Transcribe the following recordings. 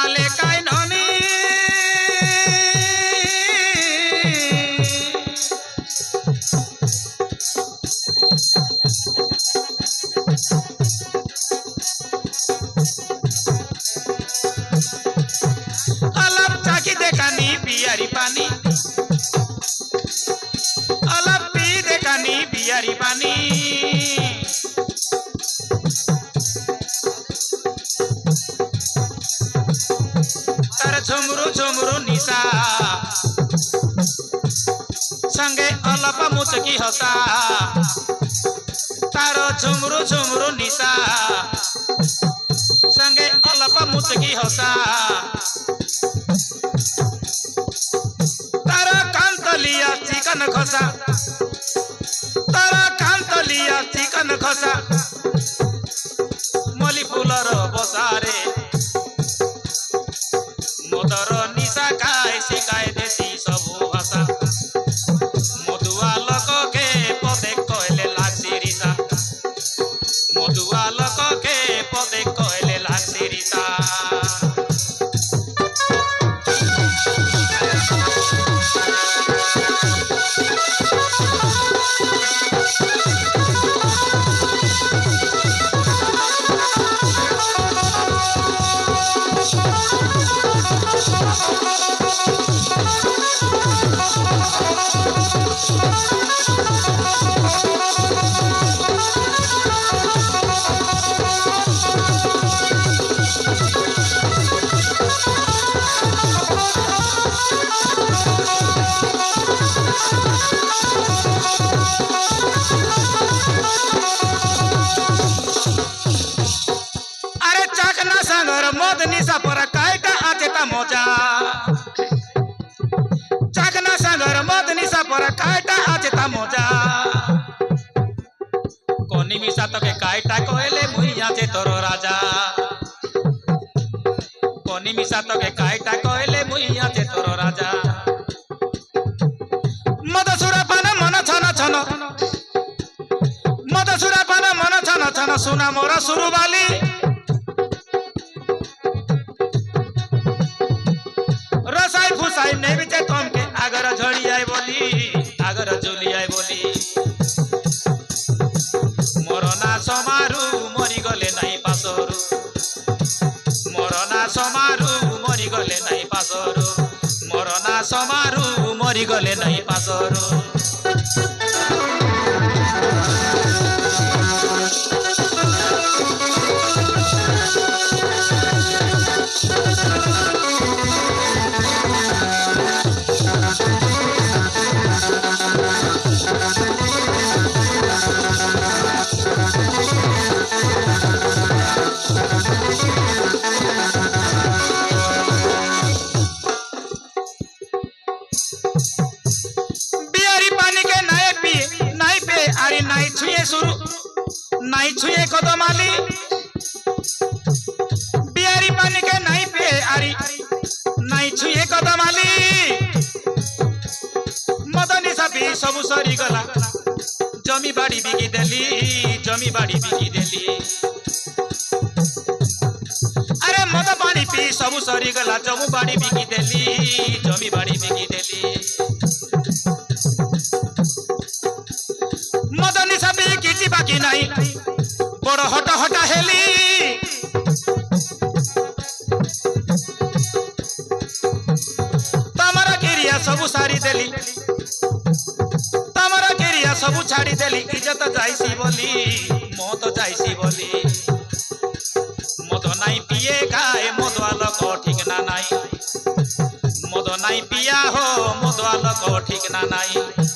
आले काय ननी अलप चाकी देखानी बियारी पानी अलप पी देखानी बियारी पानी तार झुमरू झुमरू निशा संगे अलप मुचकी हसा तार झुमरू झुमरू निशा संगे अलप मुचकी हसा तार कांतलिया चिकन खसा तार कांतलिया चिकन खसा मली फुलर बसारे मदर निशा खाए शिकाय देसी सबू भाषा मधुआ लोक के पदे कहले लागसी रिसा मधुआ लोक के पदे कहले लागसी रिसा मद निशा पर कायटा आचेता मोजा चाकना सागर मद निशा पर कायटा आचेता मोजा कोनी मिसा तो के कायटा कहले मुई आचे तोरो राजा कोनी मिसा तो के कायटा कहले मुई आचे तोरो राजा मद सुरापान मन छन छन मद सुरापान मन छन छन सुना मोरा सुरुवाली रसाई फुसाई ने बिचे तम के आगर झड़ी आए बोली आगर झुली आए बोली मरना समारू मरी गले नहीं पासरू मरना समारू मरी गले नहीं पासरू मरना समारू मरी गले नहीं पासरू नहीं छुए कदमाली बिहारी पानी के नहीं पे आरी नहीं छुए कदमाली मदनी साबी सबु सरी गला जमी बाड़ी बिकी देली अरे मद पानी पी सबु सरी गला जमु बाड़ी बिकी देली जमी बाड़ी बिकी देली मदनी साबी किछि बाकी नहीं बड़ हटा हटा हेली तमरा केरिया सबु सारी देली तमरा केरिया सबु छाड़ी देली इज्जत जाइसी बोली मौत जाइसी बोली मद नाई पिए खाए मदवाल को ठीक ना नाई मद नाई पिया हो मदवाल को ठीक ना नाई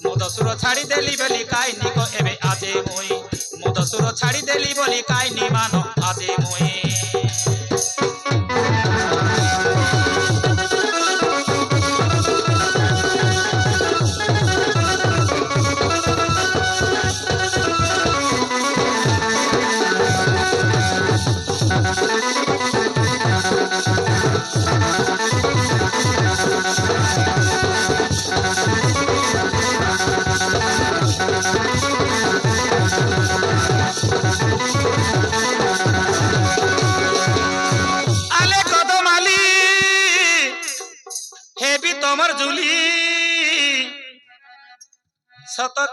मदसुर छाड़ी देली बोली काई निको एबे आजे मुई मदसुर छाड़ी देली बोली काई नि मानो आजे मुई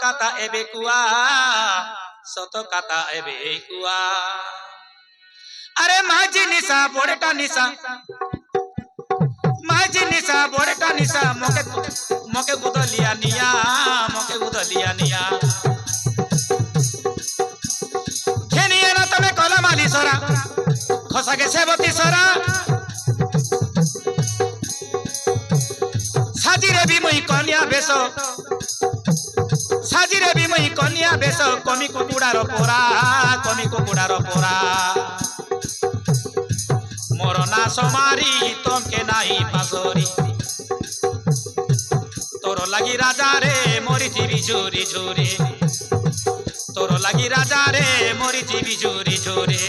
काता एबे कुआ सत काता एबे कुआ अरे माझी निशा बोड़ेटा निशा माझी निशा बोड़ेटा निशा मोके गुदलिया निया मोके गुदलिया निया खेनिए ना तमे कला माली सरा खसागे सेबती सरा साजिरे भी मुई कन्या बेस साजिरे भी मुई कन्या बेस कमी कुकुड़ार पोरा कमी कुकुड़ार पोरा मोर ना समारी तमके नाही पासरी तोर लगी राजा रे मोरी जीवी झूरी झूरी तोर लगी राजा रे मोरी जीवी झूरी झूरी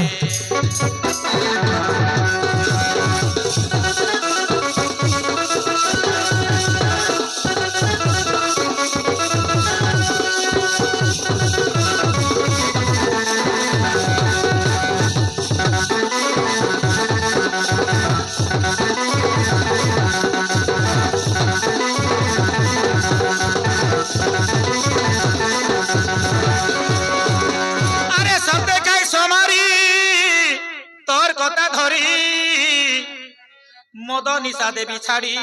मद निशा देवी छाड़ी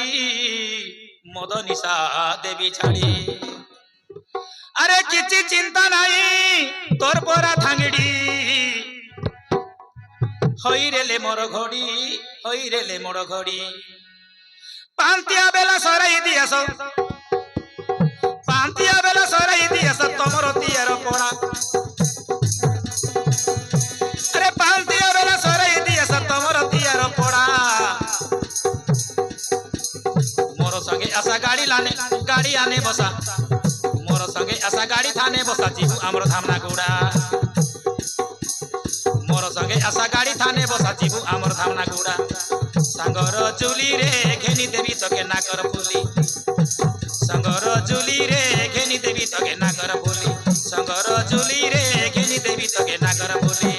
मद निशा देवी छाड़ी अरे किसी चिंता नहीं तोर पोरा थांगड़ी हई रेले मोर घड़ी हई रेले मोर घड़ी पांतिया बेला सराई दियास पांतिया बेला सराई दियास तमर तियार पोड़ा अरे पांतिया बेला सराई दियास तमर तियार पोड़ा मोर संगे आशा गाड़ी आने बसा मोर संगे आशा गाड़ी थाने बसा जीवु आमर धामना गुड़ा मोर संगे आशा गाड़ी थाने बसा जीवु आमर धामना गुड़ा सांगर चुली रे घेनी देवी तके नाकर फुली सांगर चुली रे घेनी देवी तके नाकर फुली सांगर चुली रे घेनी देवी तके नाकर फुली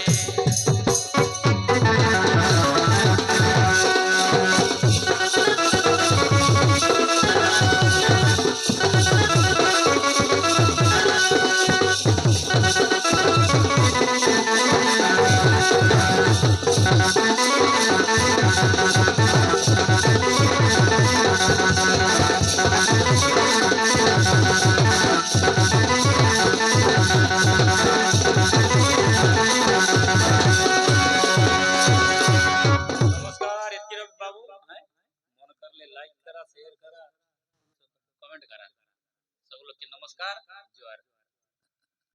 लाइक करा शेयर करा कमेंट करा सब लोग के नमस्कार जोहार।